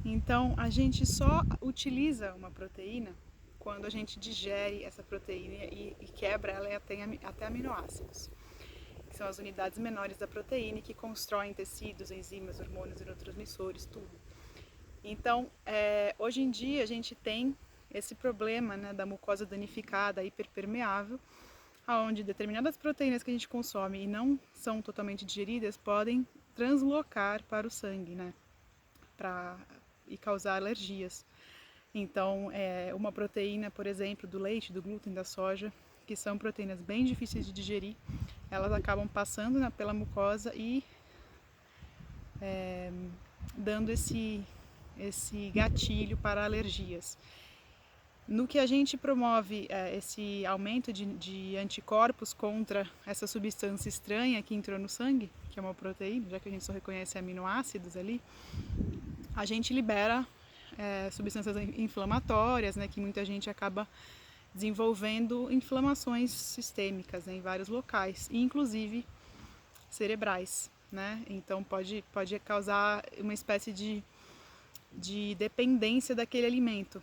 Então, a gente só utiliza uma proteína quando a gente digere essa proteína e quebra ela até aminoácidos, que são as unidades menores da proteína que constroem tecidos, enzimas, hormônios, neurotransmissores, tudo. Então, hoje em dia a gente tem esse problema, né, da mucosa danificada, hiperpermeável, onde determinadas proteínas que a gente consome e não são totalmente digeridas podem translocar para o sangue, né, e causar alergias. Então, uma proteína, por exemplo, do leite, do glúten, da soja, que são proteínas bem difíceis de digerir, elas acabam passando pela mucosa e dando esse gatilho para alergias. No que a gente promove esse aumento de anticorpos contra essa substância estranha que entrou no sangue, que é uma proteína, já que a gente só reconhece aminoácidos ali, a gente libera substâncias inflamatórias, né, que muita gente acaba desenvolvendo inflamações sistêmicas, né, em vários locais, inclusive cerebrais, né? Então pode causar uma espécie de dependência daquele alimento,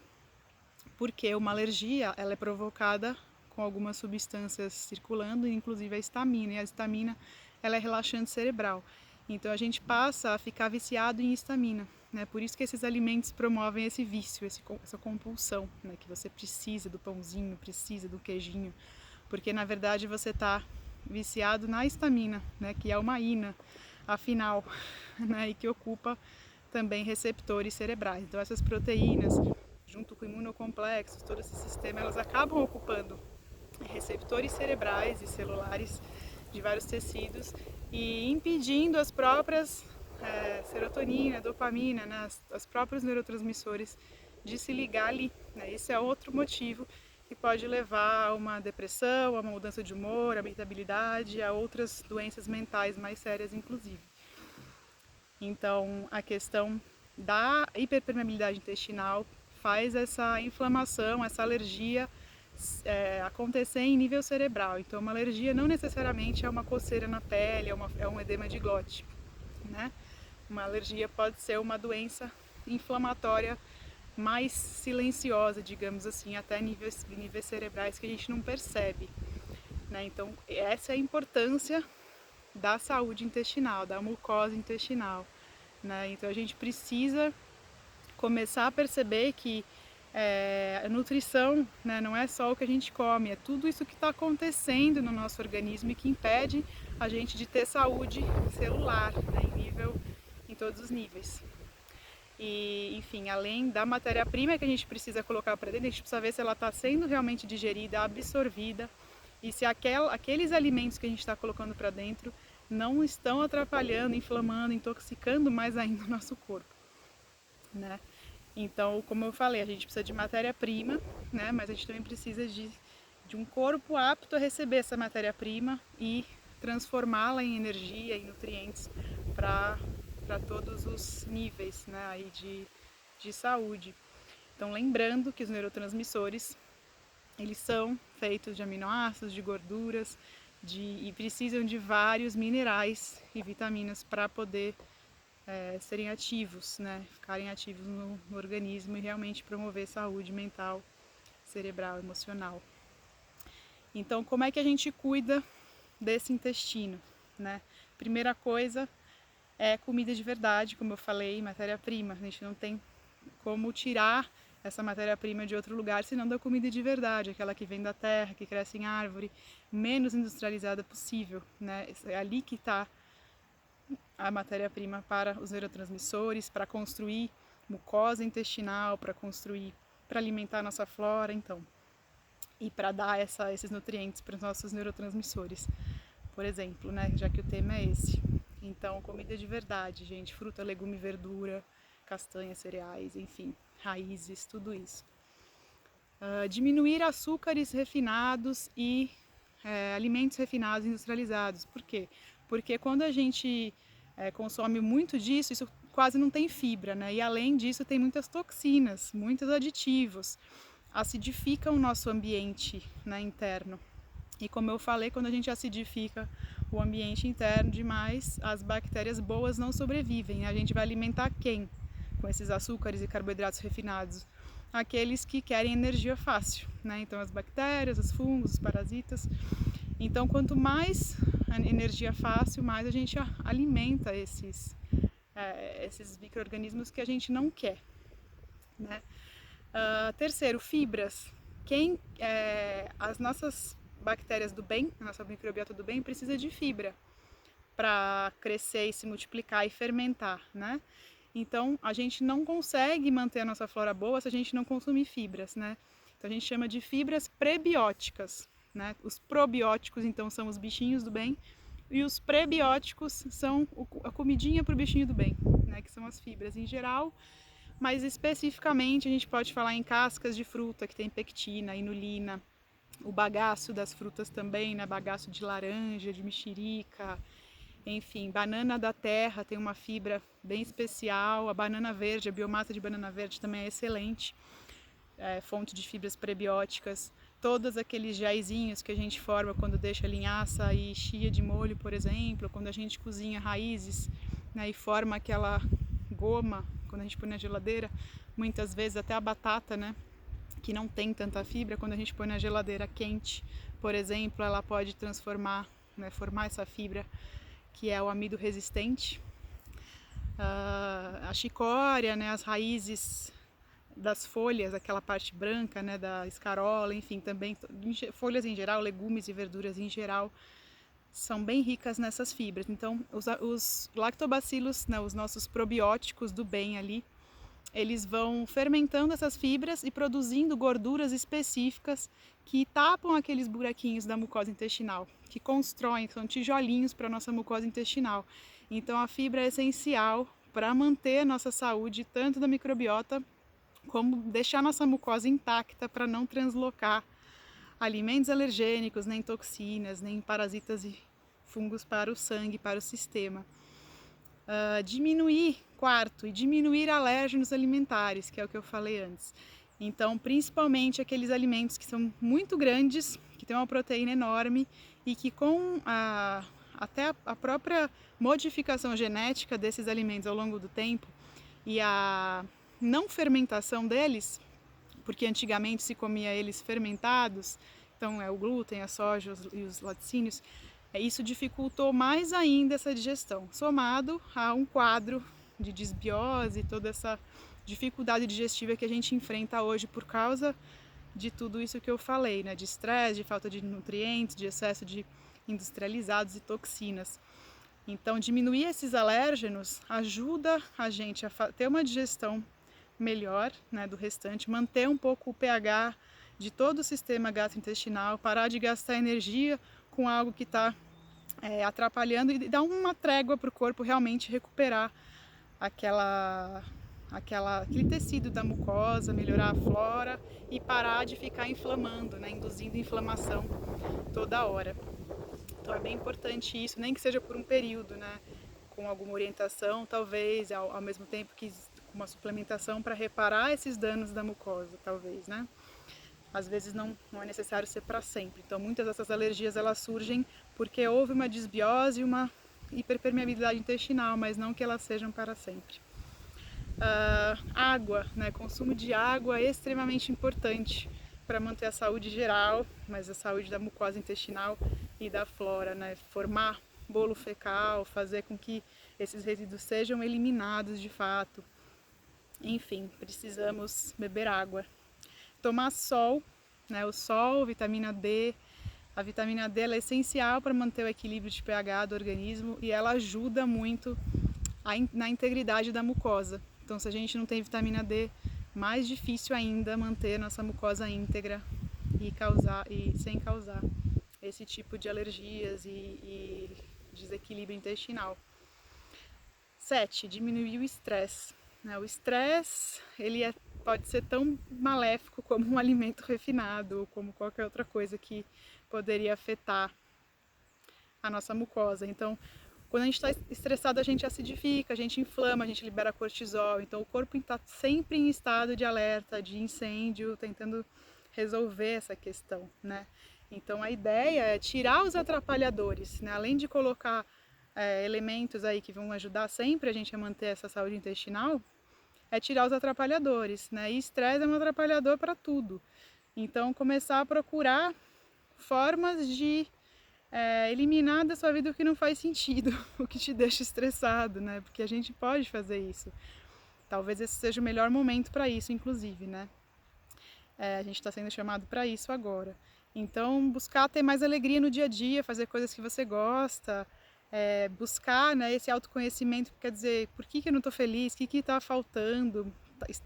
porque uma alergia ela é provocada com algumas substâncias circulando, inclusive a histamina, e a histamina ela é relaxante cerebral. Então a gente passa a ficar viciado em histamina, né? Por isso que esses alimentos promovem esse vício, essa compulsão, né? Que você precisa do pãozinho, precisa do queijinho, porque na verdade você está viciado na histamina, né? Que é uma ina, afinal, né? E que ocupa também receptores cerebrais. Então essas proteínas, junto com imunocomplexos, todo esse sistema, elas acabam ocupando receptores cerebrais e celulares de vários tecidos e impedindo as próprias serotonina, dopamina, né, os próprios neurotransmissores de se ligar ali. Né? Esse é outro motivo que pode levar a uma depressão, a uma mudança de humor, a irritabilidade, a outras doenças mentais mais sérias, inclusive. Então, a questão da hiperpermeabilidade intestinal faz essa inflamação, essa alergia acontecer em nível cerebral. Então, uma alergia não necessariamente é uma coceira na pele, é um edema de glote, né? Uma alergia pode ser uma doença inflamatória mais silenciosa, digamos assim, até níveis cerebrais que a gente não percebe, né? Então, essa é a importância da saúde intestinal, da mucosa intestinal, né? Então, a gente precisa começar a perceber que a nutrição, né, não é só o que a gente come, é tudo isso que está acontecendo no nosso organismo e que impede a gente de ter saúde celular, né, em todos os níveis. E, enfim, além da matéria-prima que a gente precisa colocar para dentro, a gente precisa ver se ela está sendo realmente digerida, absorvida e se aqueles alimentos que a gente está colocando para dentro não estão atrapalhando, inflamando, intoxicando mais ainda o nosso corpo, né? Então, como eu falei, a gente precisa de matéria-prima, né? Mas a gente também precisa de um corpo apto a receber essa matéria-prima e transformá-la em energia, em nutrientes para todos os níveis, né? Aí de saúde. Então, lembrando que os neurotransmissores eles são feitos de aminoácidos, de gorduras, e precisam de vários minerais e vitaminas para poder serem ativos, né? Ficarem ativos no organismo e realmente promover saúde mental, cerebral, emocional. Então, como é que a gente cuida desse intestino, né? Primeira coisa é comida de verdade, como eu falei, matéria-prima. A gente não tem como tirar essa matéria-prima de outro lugar, senão da comida de verdade, aquela que vem da terra, que cresce em árvore, menos industrializada possível, né? É ali que está a matéria-prima para os neurotransmissores, para construir mucosa intestinal, para alimentar a nossa flora, então, e para dar esses nutrientes para os nossos neurotransmissores, por exemplo, né? Já que o tema é esse. Então, comida de verdade, gente, fruta, legume, verdura, castanhas, cereais, enfim, raízes, tudo isso. Diminuir açúcares refinados e alimentos refinados industrializados. Por quê? Porque quando a gente consome muito disso, isso quase não tem fibra, né? E além disso tem muitas toxinas, muitos aditivos, acidificam o nosso ambiente, né, interno. E como eu falei, quando a gente acidifica o ambiente interno demais, as bactérias boas não sobrevivem. A gente vai alimentar quem? com esses açúcares e carboidratos refinados? Aqueles que querem energia fácil, né? Então as bactérias, os fungos, os parasitas. Então quanto mais energia fácil, mais a gente alimenta esses micro-organismos que a gente não quer, né? Terceiro, fibras. As nossas bactérias do bem, a nossa microbiota do bem precisa de fibra para crescer e se multiplicar e fermentar, né? Então a gente não consegue manter a nossa flora boa se a gente não consumir fibras, né? Então a gente chama de fibras prebióticas, né? Os probióticos então são os bichinhos do bem e os prebióticos são a comidinha para o bichinho do bem, né? Que são as fibras em geral. Mas especificamente a gente pode falar em cascas de fruta que tem pectina, inulina, o bagaço das frutas também, né? Bagaço de laranja, de mexerica, enfim, banana da terra tem uma fibra bem especial, a banana verde, a biomassa de banana verde também é excelente, fonte de fibras prebióticas. Todos aqueles jaizinhos que a gente forma quando deixa linhaça e chia de molho, por exemplo, quando a gente cozinha raízes, né, e forma aquela goma, quando a gente põe na geladeira, muitas vezes até a batata, né, que não tem tanta fibra, quando a gente põe na geladeira quente, por exemplo, ela pode transformar, né, formar essa fibra que é o amido resistente. A chicória, né, as raízes das folhas, aquela parte branca, né, da escarola, enfim, também folhas em geral, legumes e verduras em geral, são bem ricas nessas fibras. Então, os lactobacilos, né, os nossos probióticos do bem ali, eles vão fermentando essas fibras e produzindo gorduras específicas que tapam aqueles buraquinhos da mucosa intestinal, que constroem, são tijolinhos para a nossa mucosa intestinal. Então a fibra é essencial para manter a nossa saúde, tanto da microbiota, como deixar a nossa mucosa intacta para não translocar alimentos alergênicos, nem toxinas, nem parasitas e fungos para o sangue, para o sistema. Diminuir alérgenos alimentares, que é o que eu falei antes. Então, principalmente aqueles alimentos que são muito grandes, que têm uma proteína enorme e que até a própria modificação genética desses alimentos ao longo do tempo e a não fermentação deles, porque antigamente se comia eles fermentados, então o glúten, a soja e os laticínios, isso dificultou mais ainda essa digestão, somado a um quadro de disbiose, toda essa dificuldade digestiva que a gente enfrenta hoje por causa de tudo isso que eu falei, né? De estresse, de falta de nutrientes, de excesso de industrializados e toxinas. Então, diminuir esses alérgenos ajuda a gente a ter uma digestão melhor, né, do restante, manter um pouco o pH de todo o sistema gastrointestinal, parar de gastar energia com algo que está atrapalhando e dar uma trégua para o corpo realmente recuperar aquele tecido da mucosa, melhorar a flora e parar de ficar inflamando, né, induzindo inflamação toda hora. Então é bem importante isso, nem que seja por um período, né, com alguma orientação, talvez, ao mesmo tempo que uma suplementação para reparar esses danos da mucosa, talvez, né? Às vezes não é necessário ser para sempre. Então muitas dessas alergias elas surgem porque houve uma disbiose e uma hiperpermeabilidade intestinal, mas não que elas sejam para sempre. Água, né? Consumo de água é extremamente importante para manter a saúde geral, mas a saúde da mucosa intestinal e da flora, né? Formar bolo fecal, fazer com que esses resíduos sejam eliminados de fato. Enfim, precisamos beber água. Tomar sol, né? O sol, vitamina D. A vitamina D ela é essencial para manter o equilíbrio de pH do organismo e ela ajuda muito na integridade da mucosa. Então, se a gente não tem vitamina D, mais difícil ainda manter nossa mucosa íntegra e sem causar esse tipo de alergias e desequilíbrio intestinal. 7. Diminuir o estresse. O estresse ele pode ser tão maléfico como um alimento refinado ou como qualquer outra coisa que poderia afetar a nossa mucosa. Então, quando a gente está estressado, a gente acidifica, a gente inflama, a gente libera cortisol. Então, o corpo está sempre em estado de alerta, de incêndio, tentando resolver essa questão, né? Então, a ideia é tirar os atrapalhadores, né? Além de colocar elementos aí que vão ajudar sempre a gente a manter essa saúde intestinal, é tirar os atrapalhadores, né? E estresse é um atrapalhador para tudo. Então, começar a procurar formas de eliminar da sua vida o que não faz sentido, o que te deixa estressado, né? Porque a gente pode fazer isso. Talvez esse seja o melhor momento para isso, inclusive, né? A gente está sendo chamado para isso agora. Então, buscar ter mais alegria no dia a dia, fazer coisas que você gosta, buscar, né, esse autoconhecimento, quer dizer, por que eu não estou feliz, o que está faltando,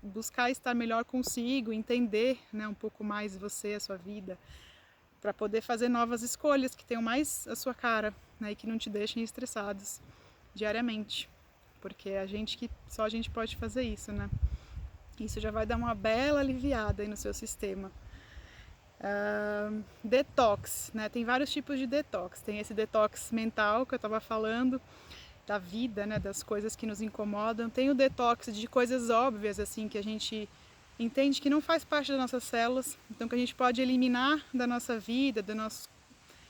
buscar estar melhor consigo, entender, né, um pouco mais você, a sua vida, para poder fazer novas escolhas que tenham mais a sua cara, né, e que não te deixem estressados diariamente, porque só a gente pode fazer isso, né? Isso já vai dar uma bela aliviada aí no seu sistema. Detox, né? Tem vários tipos de detox. Tem esse detox mental que eu estava falando, da vida, né? Das coisas que nos incomodam. Tem o detox de coisas óbvias, assim, que a gente entende que não faz parte das nossas células, então que a gente pode eliminar da nossa vida, do nosso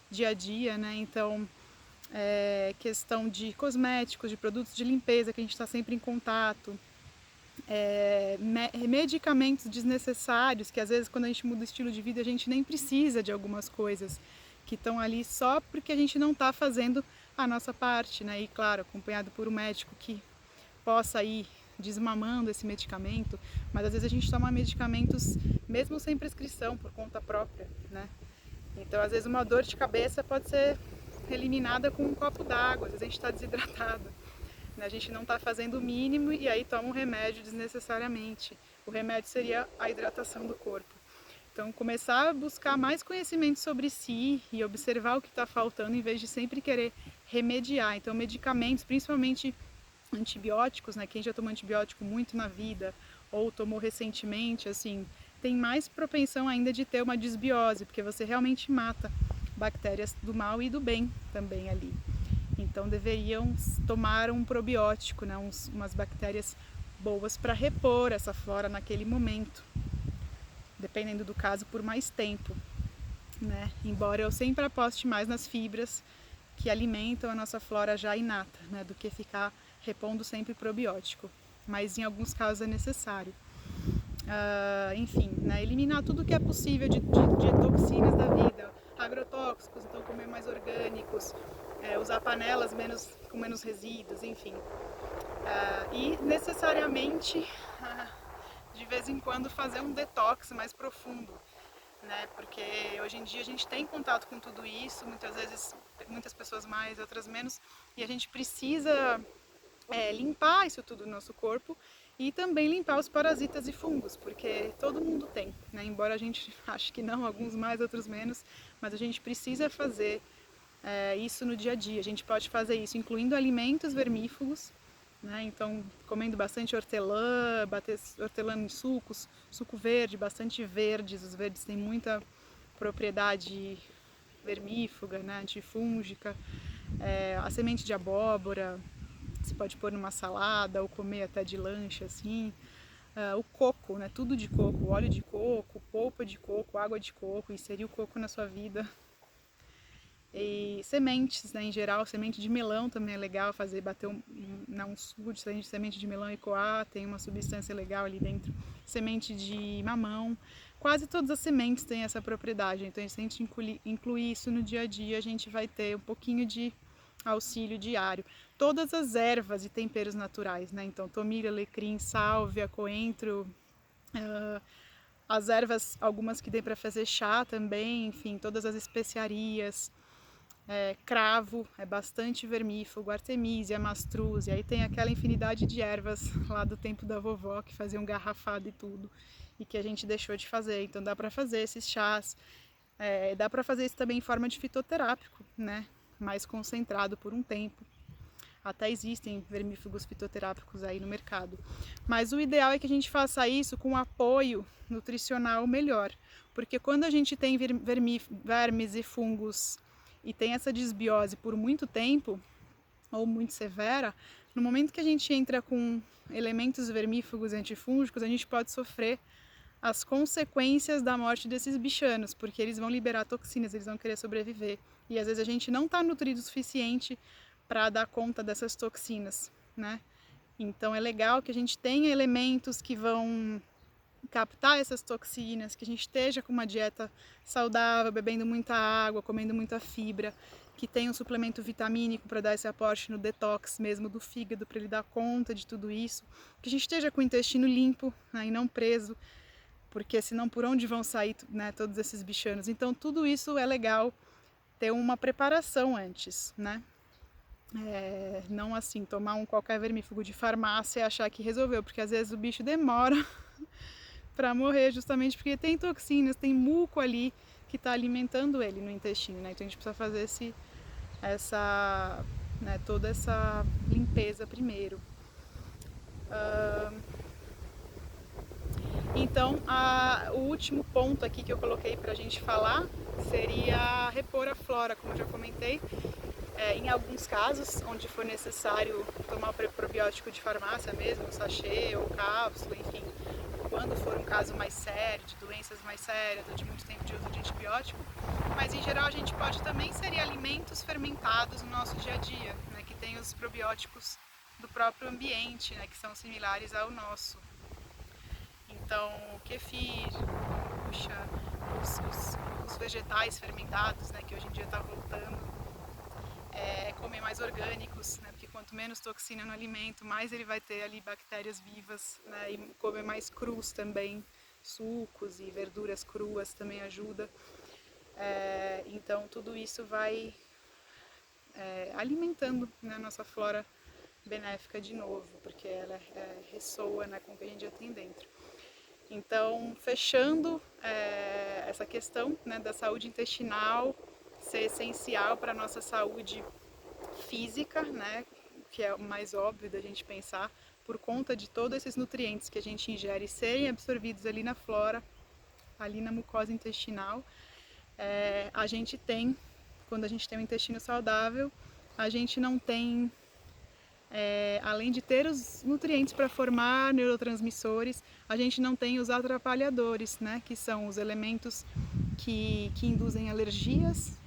dia a dia, né? Então, questão de cosméticos, de produtos de limpeza que a gente está sempre em contato, medicamentos desnecessários, que às vezes quando a gente muda o estilo de vida a gente nem precisa de algumas coisas que estão ali só porque a gente não está fazendo a nossa parte, né? E claro, acompanhado por um médico que possa ir desmamando esse medicamento, mas às vezes a gente toma medicamentos mesmo sem prescrição, por conta própria, né? Então às vezes uma dor de cabeça pode ser eliminada com um copo d'água, às vezes a gente está desidratado. A gente não está fazendo o mínimo e aí toma um remédio desnecessariamente. O remédio seria a hidratação do corpo. Então, começar a buscar mais conhecimento sobre si e observar o que está faltando, em vez de sempre querer remediar. Então, medicamentos, principalmente antibióticos, né? Quem já tomou antibiótico muito na vida ou tomou recentemente, assim, tem mais propensão ainda de ter uma desbiose, porque você realmente mata bactérias do mal e do bem também ali. Então deveriam tomar um probiótico, né, umas bactérias boas para repor essa flora naquele momento, dependendo do caso, por mais tempo, né? Embora eu sempre aposte mais nas fibras que alimentam a nossa flora já inata, né, do que ficar repondo sempre probiótico. Mas em alguns casos é necessário. Enfim, né, eliminar tudo que é possível de toxinas da vida, agrotóxicos, então comer mais orgânicos, usar panelas com menos resíduos, enfim. E necessariamente, de vez em quando, fazer um detox mais profundo, né? Porque hoje em dia a gente tem contato com tudo isso, muitas vezes, muitas pessoas mais, outras menos, e a gente precisa limpar isso tudo no nosso corpo e também limpar os parasitas e fungos, porque todo mundo tem, né? Embora a gente ache que não, alguns mais, outros menos, mas a gente precisa fazer isso no dia a dia. A gente pode fazer isso incluindo alimentos vermífugos, né? Então, comendo bastante hortelã, bater hortelã em sucos, suco verde, bastante verdes. Os verdes têm muita propriedade vermífuga, né? Antifúngica. A semente de abóbora, você pode pôr numa salada ou comer até de lanche, assim. O coco, né? Tudo de coco, óleo de coco, polpa de coco, água de coco, inserir o coco na sua vida. E sementes, né, em geral, semente de melão também é legal fazer, bater um suco de semente de melão e coar, tem uma substância legal ali dentro. Semente de mamão, quase todas as sementes têm essa propriedade, então se a gente incluir isso no dia a dia, a gente vai ter um pouquinho de auxílio diário. Todas as ervas e temperos naturais, né, então tomilho, alecrim, sálvia, coentro, as ervas, algumas que dê para fazer chá também, enfim, todas as especiarias, cravo, é bastante vermífugo, artemisia, mastruz, e aí tem aquela infinidade de ervas lá do tempo da vovó que faziam garrafada e tudo, e que a gente deixou de fazer. Então dá para fazer esses chás, dá para fazer isso também em forma de fitoterápico, né? Mais concentrado por um tempo. Até existem vermífugos fitoterápicos aí no mercado. Mas o ideal é que a gente faça isso com apoio nutricional melhor, porque quando a gente tem vermes e fungos e tem essa desbiose por muito tempo, ou muito severa, no momento que a gente entra com elementos vermífugos e antifúngicos, a gente pode sofrer as consequências da morte desses bichanos, porque eles vão liberar toxinas, eles vão querer sobreviver. E às vezes a gente não está nutrido o suficiente para dar conta dessas toxinas, né? Então é legal que a gente tenha elementos que vão captar essas toxinas, que a gente esteja com uma dieta saudável, bebendo muita água, comendo muita fibra, que tenha um suplemento vitamínico para dar esse aporte no detox mesmo do fígado, para ele dar conta de tudo isso, que a gente esteja com o intestino limpo, né, e não preso, porque senão por onde vão sair, né, todos esses bichanos. Então tudo isso é legal ter uma preparação antes, né? Não assim, tomar qualquer vermífugo de farmácia e achar que resolveu, porque às vezes o bicho demora para morrer justamente porque tem toxinas, tem muco ali que está alimentando ele no intestino, né? Então a gente precisa fazer toda essa limpeza primeiro. Então, o último ponto aqui que eu coloquei para a gente falar seria repor a flora, como eu já comentei. Em alguns casos, onde for necessário tomar o probiótico de farmácia mesmo, sachê ou cápsula, enfim, quando for um caso mais sério, de doenças mais sérias ou de muito tempo de uso de antibiótico, mas em geral a gente pode também inserir alimentos fermentados no nosso dia a dia, né, que tem os probióticos do próprio ambiente, né, que são similares ao nosso. Então, o kefir, kombucha, os vegetais fermentados, né, que hoje em dia está voltando, comer mais orgânicos, né, porque quanto menos toxina no alimento, mais ele vai ter ali bactérias vivas, né, e comer mais crus também, sucos e verduras cruas também ajuda. Então tudo isso vai alimentando, né, a nossa flora benéfica de novo, porque ela ressoa, né, com o que a gente já tem dentro. Então, fechando essa questão, né, da saúde intestinal ser essencial para a nossa saúde física, né, que é o mais óbvio da gente pensar, por conta de todos esses nutrientes que a gente ingere serem absorvidos ali na flora, ali na mucosa intestinal, a gente tem, quando a gente tem um intestino saudável, a gente não tem, além de ter os nutrientes para formar neurotransmissores, a gente não tem os atrapalhadores, né, que são os elementos que induzem alergias,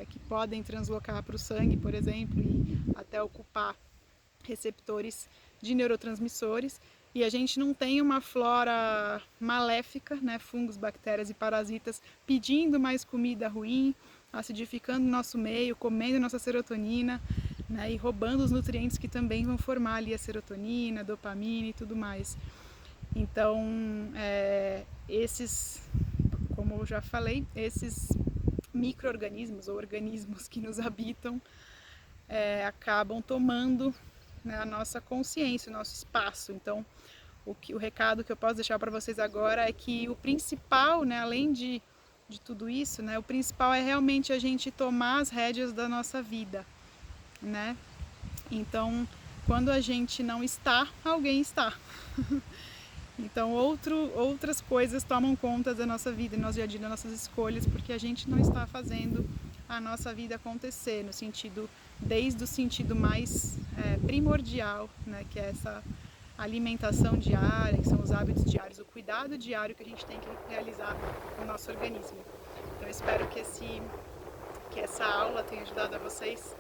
que podem translocar para o sangue, por exemplo, e até ocupar receptores de neurotransmissores. E a gente não tem uma flora maléfica, né, fungos, bactérias e parasitas pedindo mais comida ruim, acidificando o nosso meio, comendo nossa serotonina, né, e roubando os nutrientes que também vão formar ali a serotonina, a dopamina e tudo mais. Então, como eu já falei, esses micro-organismos ou organismos que nos habitam acabam tomando, né, a nossa consciência, o nosso espaço. Então, o recado que eu posso deixar para vocês agora é que o principal, né, além de tudo isso, né, o principal é realmente a gente tomar as rédeas da nossa vida, né? Então, quando a gente não está, alguém está. Então, outras coisas tomam conta da nossa vida, do nosso dia a dia, das nossas escolhas, porque a gente não está fazendo a nossa vida acontecer, no sentido, desde o sentido mais primordial, né, que é essa alimentação diária, que são os hábitos diários, o cuidado diário que a gente tem que realizar no nosso organismo. Então, eu espero que essa aula tenha ajudado a vocês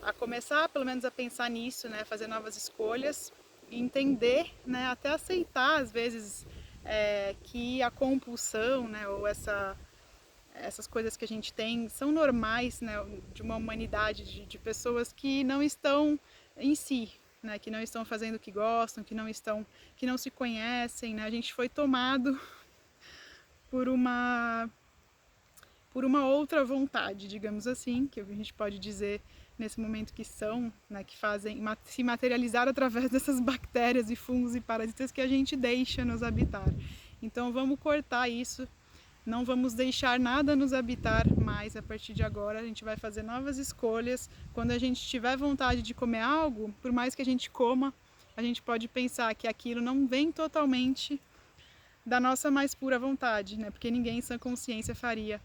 a começar, pelo menos, a pensar nisso, né, fazer novas escolhas, entender, né, até aceitar às vezes que a compulsão, né, ou essas coisas que a gente tem são normais, né, de uma humanidade de pessoas que não estão em si, né, que não estão fazendo o que gostam, que não se conhecem, né, a gente foi tomado por uma outra vontade, digamos assim, que a gente pode dizer nesse momento que são, né, que fazem se materializar através dessas bactérias e fungos e parasitas que a gente deixa nos habitar. Então vamos cortar isso, não vamos deixar nada nos habitar mais a partir de agora. A gente vai fazer novas escolhas. Quando a gente tiver vontade de comer algo, por mais que a gente coma, a gente pode pensar que aquilo não vem totalmente da nossa mais pura vontade, né? Porque ninguém em sã consciência faria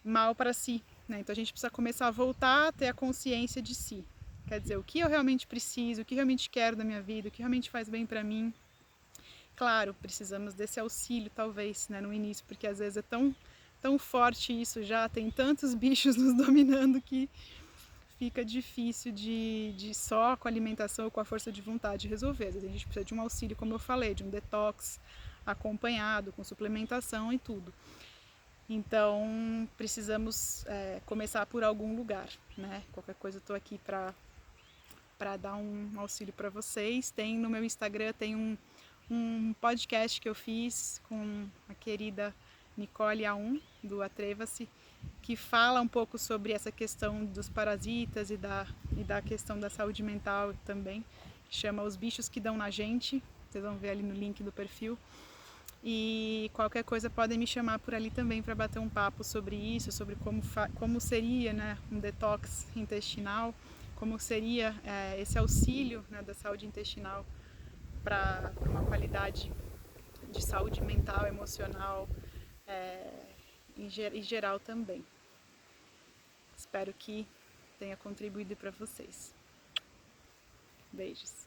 mal para si, né? Então a gente precisa começar a voltar a ter a consciência de si. Quer dizer, o que eu realmente preciso, o que eu realmente quero da minha vida, o que realmente faz bem para mim. Claro, precisamos desse auxílio talvez, né, no início, porque às vezes é tão forte isso já, tem tantos bichos nos dominando que fica difícil de só com a alimentação ou com a força de vontade resolver. Às vezes a gente precisa de um auxílio, como eu falei, de um detox acompanhado, com suplementação e tudo. Então precisamos começar por algum lugar, né? Qualquer coisa eu estou aqui para dar um auxílio para vocês. Tem no meu Instagram, tem um podcast que eu fiz com a querida Nicole A1, do Atreva-se, que fala um pouco sobre essa questão dos parasitas e da questão da saúde mental também. Chama Os Bichos que Dão na Gente, vocês vão ver ali no link do perfil. E qualquer coisa podem me chamar por ali também para bater um papo sobre isso, sobre como seria, né, um detox intestinal, como seria esse auxílio, né, da saúde intestinal para uma qualidade de saúde mental, emocional, em geral também. Espero que tenha contribuído para vocês. Beijos.